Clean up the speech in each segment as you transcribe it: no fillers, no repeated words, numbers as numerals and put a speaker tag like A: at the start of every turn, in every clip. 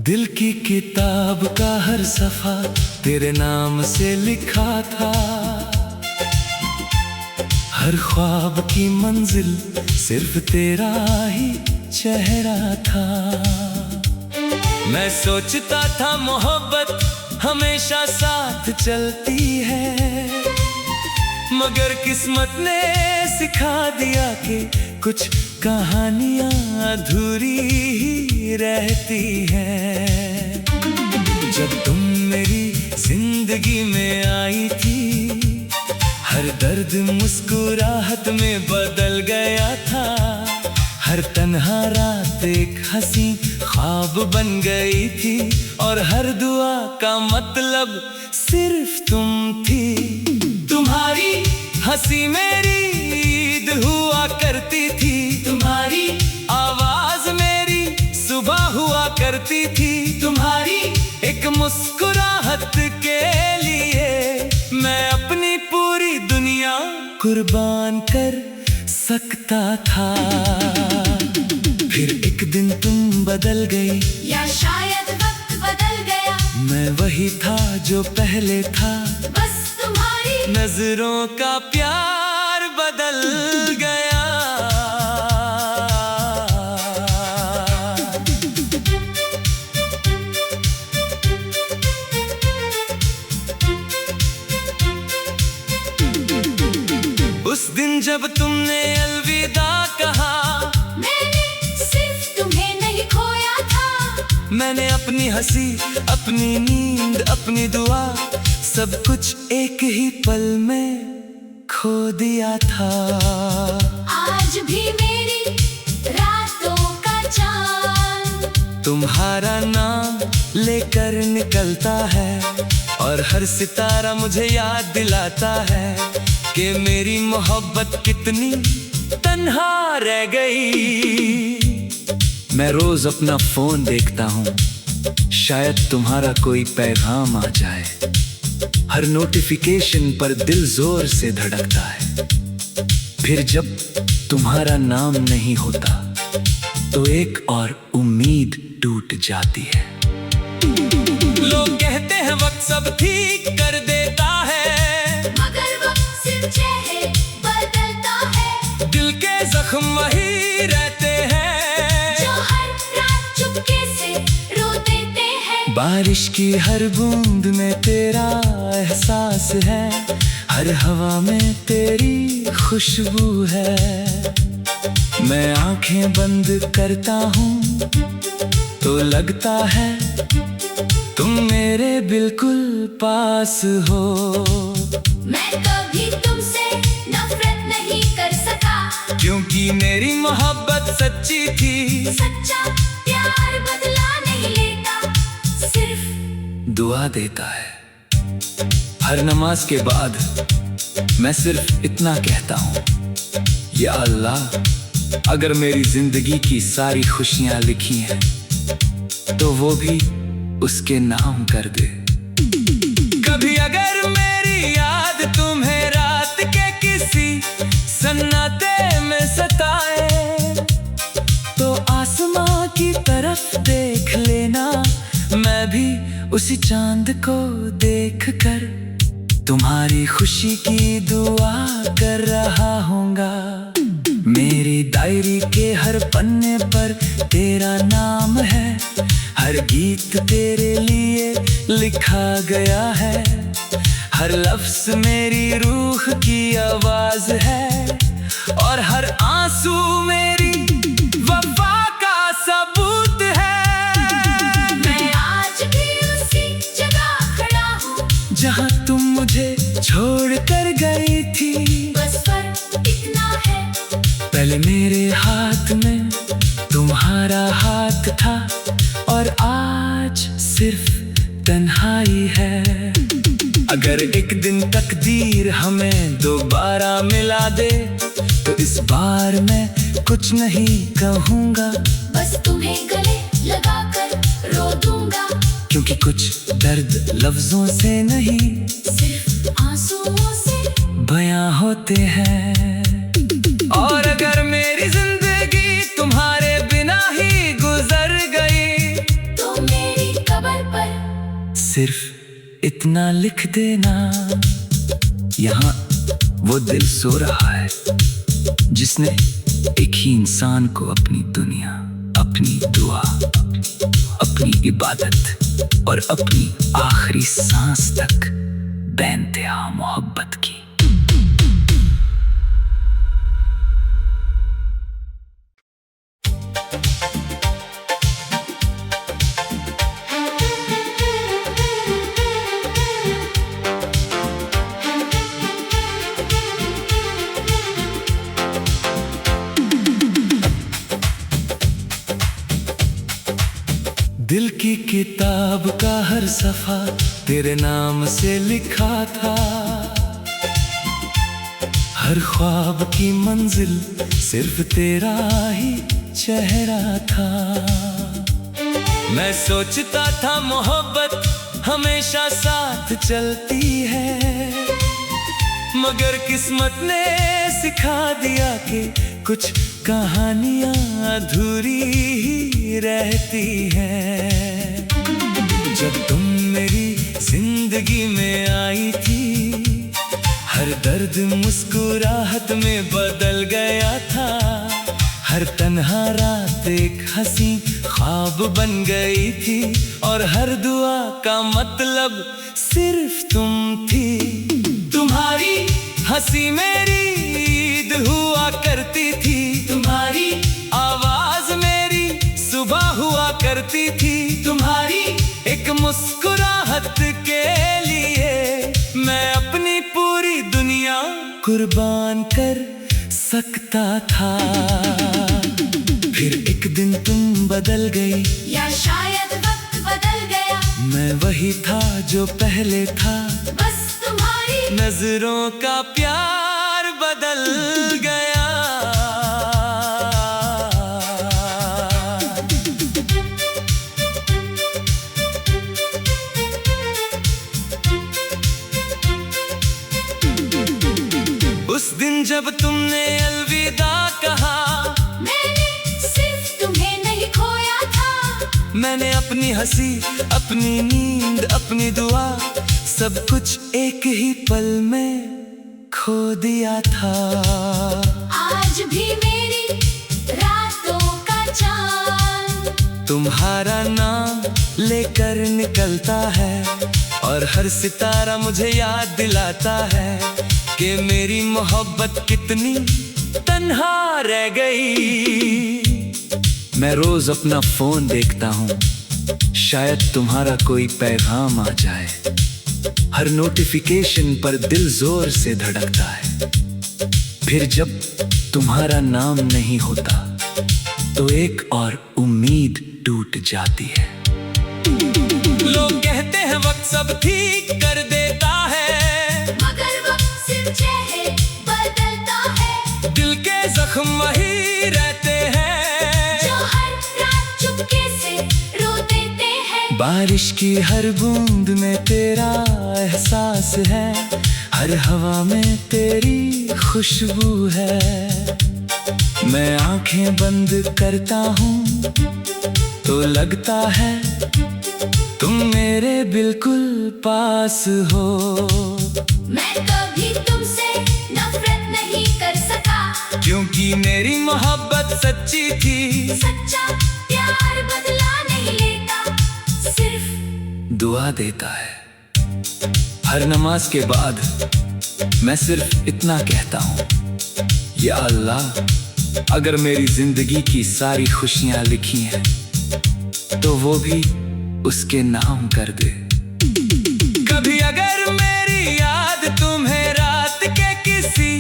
A: दिल की किताब का हर सफा तेरे नाम से लिखा था। हर ख्वाब की मंजिल सिर्फ तेरा ही चेहरा था। मैं सोचता था मोहब्बत हमेशा साथ चलती है, मगर किस्मत ने सिखा दिया कि कुछ कहानियां अधूरी ही रहती हैं। जब तुम मेरी जिंदगी में आई थी, हर दर्द मुस्कुराहट में बदल गया था। हर तन्हा रात एक हंसी ख्वाब बन गई थी, और हर दुआ का मतलब सिर्फ तुम थी। तुम्हारी हंसी मेरी ईद हुआ करती थी, तुम्हारी आवाज मेरी सुबह हुआ करती थी। तुम्हारी एक मुस्कुराहट के लिए मैं अपनी पूरी दुनिया कुर्बान कर सकता था। फिर एक दिन तुम बदल गई,
B: या शायद वक्त बदल गया।
A: मैं वही था जो पहले था,
B: बस तुम्हारी
A: नजरों का प्यार बदल गया। उस दिन जब तुमने अलविदा कहा,
B: मैंने सिर्फ तुम्हें नहीं खोया था।
A: मैंने अपनी हंसी, अपनी नींद, अपनी दुआ, सब कुछ एक ही पल में खो दिया था।
B: आज भी मेरी रातों का चांद
A: तुम्हारा नाम लेकर निकलता है, और हर सितारा मुझे याद दिलाता है कि मेरी मोहब्बत कितनी तन्हा रह गई। मैं रोज अपना फोन देखता हूँ, शायद तुम्हारा कोई पैगाम आ जाए। हर नोटिफिकेशन पर दिल जोर से धड़कता है। फिर जब तुम्हारा नाम नहीं होता, तो एक और उम्मीद टूट जाती है। लोग कहते हैं वक्त सब ठीक कर देता है,
B: मगर वक्त सिर्फ चेहरे बदलता है।
A: दिल के जख्म वही रहते हैं
B: जो हर रात चुपके से रो देते हैं।
A: बारिश की हर बूंद में तेरा एहसास है, हर हवा में तेरी खुशबू है। मैं आंखें बंद करता हूँ तो लगता है तुम मेरे बिल्कुल पास हो।
B: मैं कभी तुमसे नफरत नहीं कर सका,
A: क्योंकि मेरी मोहब्बत सच्ची थी।
B: सच्चा प्यार बदला नहीं लेता, सिर्फ
A: दुआ देता है। हर नमाज के बाद मैं सिर्फ इतना कहता हूँ, या अल्लाह, अगर मेरी जिंदगी की सारी खुशियाँ लिखी हैं, तो वो भी उसके नाम कर दे। कभी अगर मेरी याद तुम्हें रात के किसी सन्नाटे में सताए, तो आसमां की तरफ देख लेना। मैं भी उसी चांद को देख कर तुम्हारी खुशी की दुआ कर रहा हूँगा। मेरी डायरी के हर पन्ने पर तेरा नाम है, हर गीत तेरे लिए लिखा गया है। हर लफ्ज मेरी रूह की आवाज है, और हर आंसू मेरी वफा का सबूत है।
B: मैं आज भी उसी जगह खड़ा हूँ
A: जहाँ तुम मुझे छोड़ कर गई थी।
B: बस फर्क इतना है,
A: पहले मेरे हाथ में तुम्हारा हाथ था, और आज सिर्फ तन्हाई है। अगर एक दिन तकदीर हमें दोबारा मिला दे, तो इस बार मैं कुछ नहीं कहूँगा,
B: बस तुम्हें गले लगाकर रो दूंगा।
A: क्योंकि कुछ दर्द लफ्जों से नहीं,
B: सिर्फ आंसुओं से
A: बयां होते हैं। और अगर मेरी जिंदगी तुम्हारे बिना ही गुजर गई,
B: तो मेरी
A: इतना लिख देना, यहाँ वो दिल सो रहा है जिसने एक ही इंसान को अपनी दुनिया, अपनी दुआ, अपनी इबादत और अपनी आखिरी सांस तक बेइंतहा मोहब्बत की। दिल की किताब का हर सफा तेरे नाम से लिखा था, हर ख्वाब की मंजिल सिर्फ तेरा ही चेहरा था। मैं सोचता था मोहब्बत हमेशा साथ चलती है, मगर किस्मत ने सिखा दिया कि कुछ कहानियां अधूरी ही रहती हैं। जब तुम मेरी जिंदगी में आई थी, हर दर्द मुस्कुराहट में बदल गया था, हर तन्हा रात एक हंसी ख्वाब बन गई थी, और हर दुआ का मतलब सिर्फ तुम थी। तुम्हारी हंसी मेरी ईद हुआ करती थी, तुम्हारी आवाज मेरी सुबह हुआ करती थी, तुम्हारी एक मुस्कुराहट के लिए मैं अपनी पूरी दुनिया कुर्बान कर सकता था। फिर एक दिन तुम बदल गई,
B: या शायद वक्त बदल गया,
A: मैं वही था जो पहले था,
B: बस तुम्हारी
A: नजरों का प्यार बदल गया। उस दिन जब तुमने अलविदा कहा,
B: मैंने सिर्फ तुम्हें नहीं खोया था,
A: मैंने अपनी हंसी, अपनी नींद, अपनी दुआ, सब कुछ एक ही पल में खो दिया था।
B: आज भी मेरी रातों का चांद
A: तुम्हारा नाम लेकर निकलता है, और हर सितारा मुझे याद दिलाता है कि मेरी मोहब्बत कितनी तन्हा रह गई। मैं रोज अपना फोन देखता हूँ, शायद तुम्हारा कोई पैगाम आ जाए, हर नोटिफिकेशन पर दिल जोर से धड़कता है। फिर जब तुम्हारा नाम नहीं होता तो एक और उम्मीद टूट जाती है। लोग कहते हैं वक्त सब ठीक कर देता है,
B: मगर वक्त सिर्फ चेहरे बदलता है,
A: दिल के जख्म वही रहते हैं
B: जो हर रात चुपके से रो देते हैं।
A: बारिश की हर बूंद में तेरा एहसास है, हर हवा में तेरी खुशबू है। मैं आंखें बंद करता हूँ तो लगता है तुम मेरे बिल्कुल पास हो।
B: मैं कभी तुमसे नफरत नहीं कर सका,
A: क्योंकि मेरी मोहब्बत सच्ची थी।
B: सच्चा प्यार बदला नहीं लेता, सिर्फ
A: दुआ देता है। हर नमाज के बाद मैं सिर्फ इतना कहता हूँ, या अल्लाह अगर मेरी जिंदगी की सारी खुशियाँ लिखी हैं तो वो भी उसके नाम कर दे। कभी अगर मेरी याद तुम्हें रात के किसी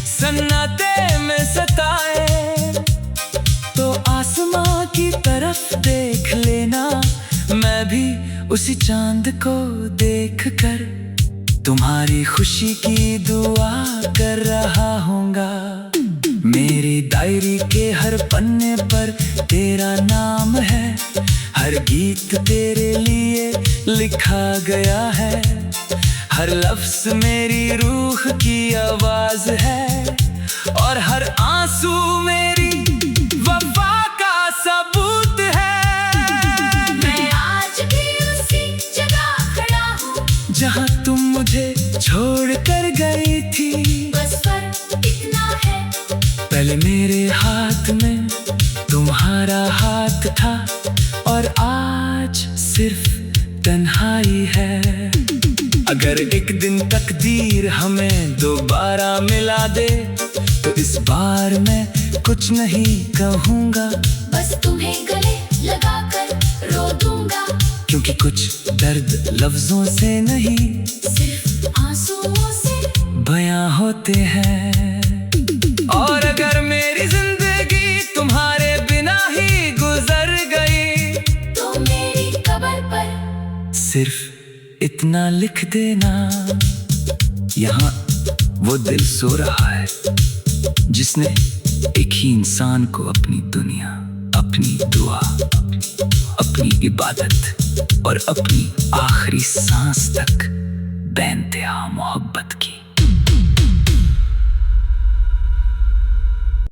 A: सन्नाटे में सताए तो आसमां की तरफ देख लेना, मैं भी उसी चांद को देखकर तुम्हारी खुशी की दुआ कर रहा हूँगा। मेरी डायरी के हर पन्ने पर तेरा नाम है, हर गीत तेरे लिए लिखा गया है, हर लफ्ज मेरी रूह की आवाज है, और हर आंसू मेरी वफा का सबूत है।
B: मैं आज भी उसी जगह खड़ा हूँ
A: जहाँ गई थी।
B: बस फर्क इतना है,
A: पहले मेरे हाथ में तुम्हारा हाथ था और आज सिर्फ तन्हाई है। अगर एक दिन तकदीर हमें दोबारा मिला दे तो इस बार मैं कुछ नहीं कहूँगा,
B: बस तुम्हें गले लगाकर रो दूंगा।
A: क्योंकि कुछ दर्द लफ्जों से नहीं
B: सिर्फ आंसुओं से
A: बयां होते हैं। और अगर मेरी जिंदगी तुम्हारे बिना ही गुजर गई
B: तो मेरी कब्र पर
A: सिर्फ इतना लिख देना, यहाँ वो दिल सो रहा है जिसने एक ही इंसान को अपनी दुनिया, अपनी दुआ, अपनी इबादत और अपनी आखिरी सांस तक बेइंतहा मोहब्बत की।